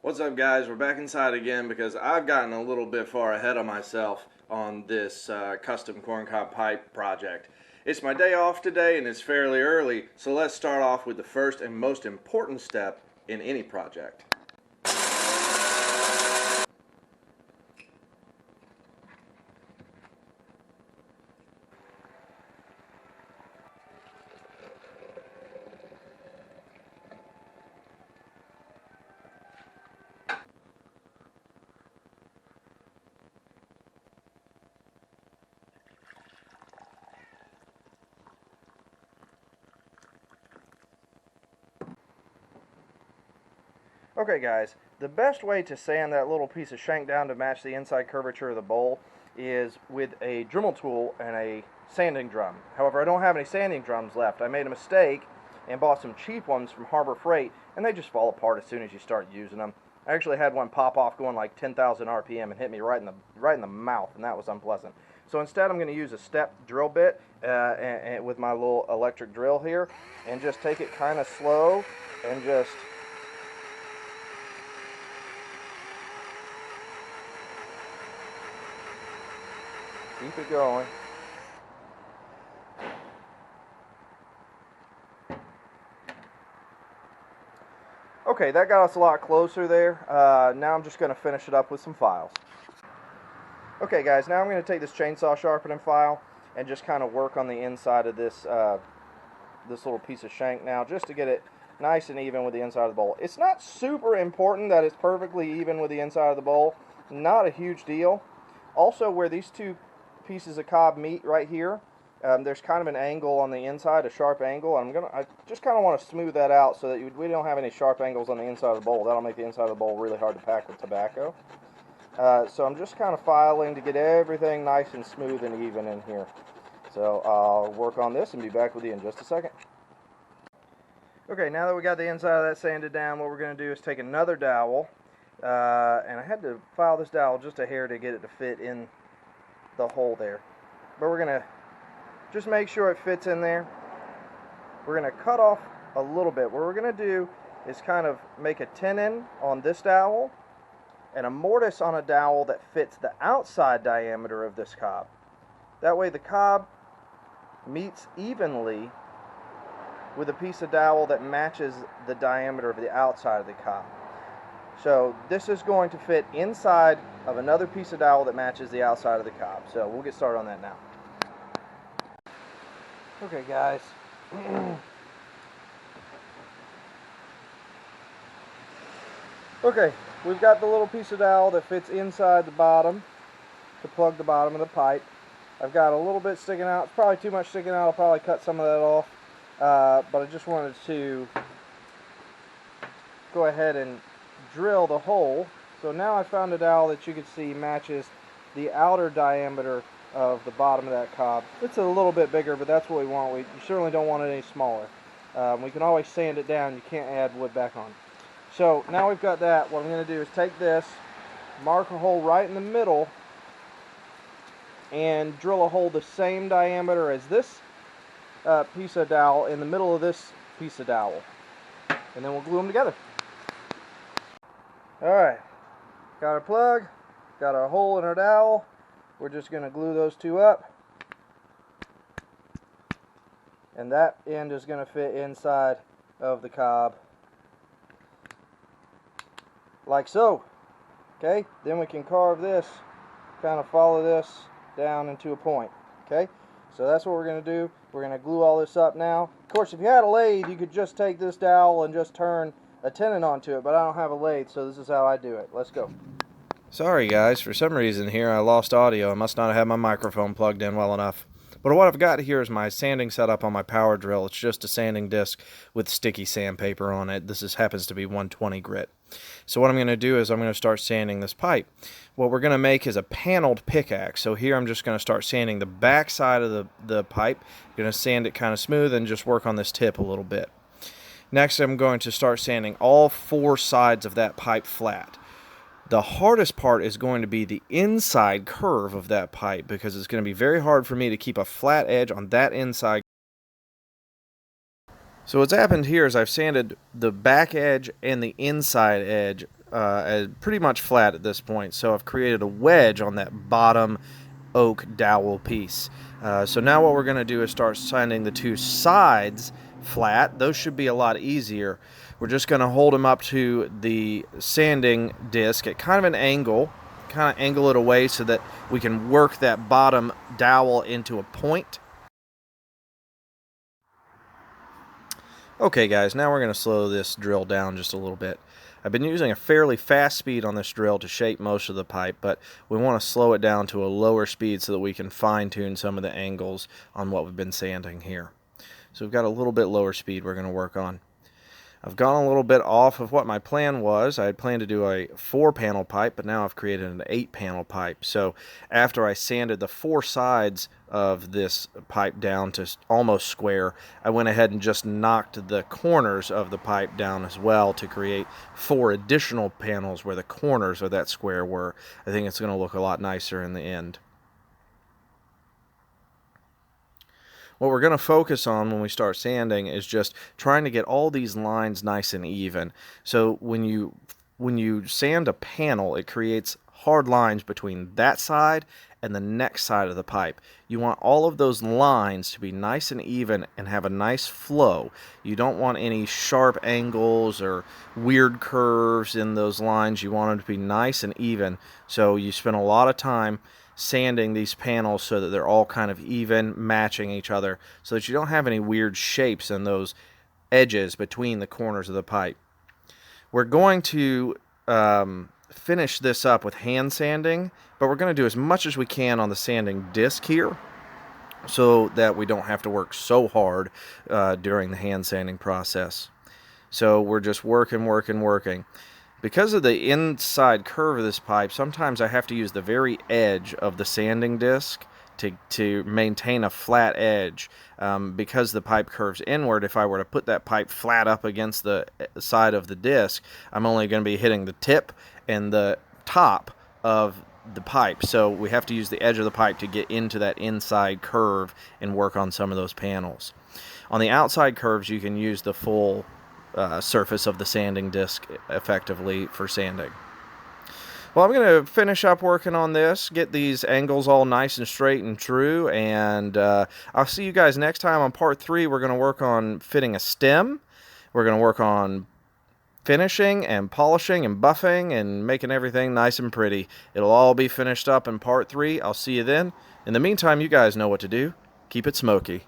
What's up, guys? We're back inside again because I've gotten a little bit far ahead of myself on this custom corncob pipe project. It's my day off today and it's fairly early, so let's start off with the first and most important step in any project. Okay guys, the best way to sand that little piece of shank down to match the inside curvature of the bowl is with a Dremel tool and a sanding drum. However, I don't have any sanding drums left. I made a mistake and bought some cheap ones from Harbor Freight, and they just fall apart as soon as you start using them. I actually had one pop off going like 10,000 RPM and hit me right in the mouth, and that was unpleasant. So instead I'm going to use a step drill bit and with my little electric drill here, and just take it kind of slow and just keep it going. Okay, that got us a lot closer there. Now I'm just going to finish it up with some files. Okay guys, now I'm going to take this chainsaw sharpening file and just kind of work on the inside of this this little piece of shank now, just to get it nice and even with the inside of the bowl. It's not super important that it's perfectly even with the inside of the bowl. Not a huge deal. Also, where these two pieces of cob meet right here, there's kind of an angle on the inside, a sharp angle. I just kind of want to smooth that out so that we don't have any sharp angles on the inside of the bowl. That'll make the inside of the bowl really hard to pack with tobacco. So I'm just kind of filing to get everything nice and smooth and even in here. So I'll work on this and be back with you in just a second. Okay, now that we got the inside of that sanded down, what we're going to do is take another dowel, and I had to file this dowel just a hair to get it to fit in the hole there. But we're going to just make sure it fits in there. We're going to cut off a little bit. What we're going to do is kind of make a tenon on this dowel and a mortise on a dowel that fits the outside diameter of this cob. That way the cob meets evenly with a piece of dowel that matches the diameter of the outside of the cob. So this is going to fit inside of another piece of dowel that matches the outside of the cob. So we'll get started on that now. Okay guys. Okay, we've got the little piece of dowel that fits inside the bottom to plug the bottom of the pipe. I've got a little bit sticking out. It's probably too much sticking out. I'll probably cut some of that off. But I just wanted to go ahead and drill the hole. So now I found a dowel that you can see matches the outer diameter of the bottom of that cob. It's a little bit bigger, but that's what we want. You certainly don't want it any smaller. We can always sand it down. You can't add wood back on. So now we've got that. What I'm going to do is take this, mark a hole right in the middle, and drill a hole the same diameter as this piece of dowel in the middle of this piece of dowel. And then we'll glue them together. Alright, got our plug, got our hole in our dowel. We're just going to glue those two up. And that end is going to fit inside of the cob. Like so. Okay, then we can carve this, kind of follow this down into a point. Okay, so that's what we're going to do. We're going to glue all this up now. Of course, if you had a lathe, you could just take this dowel and just turn a tenon onto it, but I don't have a lathe, so this is how I do it. Let's go. Sorry guys, for some reason here I lost audio. I must not have my microphone plugged in well enough. But what I've got here is my sanding setup on my power drill. It's just a sanding disc with sticky sandpaper on it. This happens to be 120 grit. So what I'm going to do is I'm going to start sanding this pipe. What we're going to make is a paneled pickaxe. So here I'm just going to start sanding the back side of the pipe. I'm going to sand it kind of smooth and just work on this tip a little bit. Next I'm going to start sanding all four sides of that pipe flat. The hardest part is going to be the inside curve of that pipe, because it's going to be very hard for me to keep a flat edge on that inside. So what's happened here is I've sanded the back edge and the inside edge pretty much flat at this point. So I've created a wedge on that bottom oak dowel piece. So now what we're going to do is start sanding the two sides flat. Those should be a lot easier. We're just going to hold them up to the sanding disc at kind of an angle, kind of angle it away so that we can work that bottom dowel into a point. Okay guys, now we're going to slow this drill down just a little bit. I've been using a fairly fast speed on this drill to shape most of the pipe, but we want to slow it down to a lower speed so that we can fine-tune some of the angles on what we've been sanding here. So we've got a little bit lower speed we're going to work on. I've gone a little bit off of what my plan was. I had planned to do a 4-panel pipe, but now I've created an 8-panel pipe. So after I sanded the 4 sides of this pipe down to almost square, I went ahead and just knocked the corners of the pipe down as well to create 4 additional panels where the corners of that square were. I think it's going to look a lot nicer in the end. What we're going to focus on when we start sanding is just trying to get all these lines nice and even. So when you sand a panel, it creates hard lines between that side and the next side of the pipe. You want all of those lines to be nice and even and have a nice flow. You don't want any sharp angles or weird curves in those lines. You want them to be nice and even. So you spend a lot of time sanding these panels so that they're all kind of even, matching each other, so that you don't have any weird shapes in those edges between the corners of the pipe. We're going to finish this up with hand sanding, but we're going to do as much as we can on the sanding disc here so that we don't have to work so hard during the hand sanding process. So we're just working. Because of the inside curve of this pipe, sometimes I have to use the very edge of the sanding disc to maintain a flat edge. Because the pipe curves inward, if I were to put that pipe flat up against the side of the disc, I'm only going to be hitting the tip and the top of the pipe. So we have to use the edge of the pipe to get into that inside curve and work on some of those panels. On the outside curves, you can use the full surface of the sanding disc effectively for sanding. Well, I'm going to finish up working on this, get these angles all nice and straight and true, and I'll see you guys next time on part 3. We're going to work on fitting a stem. We're going to work on finishing and polishing and buffing and making everything nice and pretty. It'll all be finished up in part 3. I'll see you then. In the meantime, you guys know what to do. Keep it smoky.